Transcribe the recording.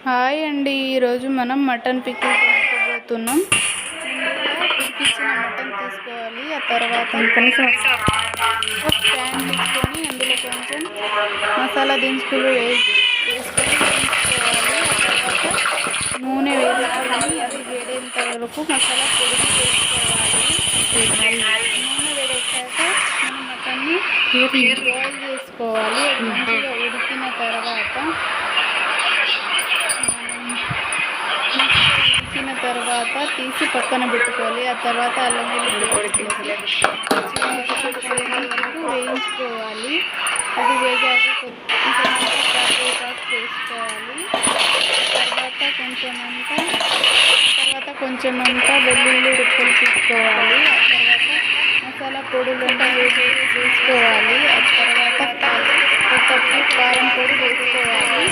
Hi అండి, ఈరోజు మనం మటన్ పికిల్ చేసుకోబోతున్నాం. ముందుగా ఉడికించిన మటన్ తీసుకోవాలి. ఆ తర్వాత ప్యాన్ తీసుకొని అందులో కొంచెం మసాలా దినుసులు వేసుకొని వేయించుకోవాలి. ఆ తర్వాత నూనె వేసుకొని అది వేడేంత వరకు మసాలా పొడిని వేసుకోవాలి. నూనె వేడెక్కాక మనం మటన్ని బాయిల్ చేసుకోవాలి. అది మంచిగా ఉడికిన తర్వాత తీసి పక్కన పెట్టుకోవాలి. ఆ తర్వాత అల్లం వెల్లుల్లి వరకు వేయించుకోవాలి. అది వేగాక కరివేపాకు వేసుకోవాలి. తర్వాత కొంచెమంతా వెల్లుల్లి రెక్కలు తీసుకోవాలి. ఆ తర్వాత మసాలా పొడులను వేసుకోవాలి. ఆ తర్వాత కారం పొడి వేసుకోవాలి.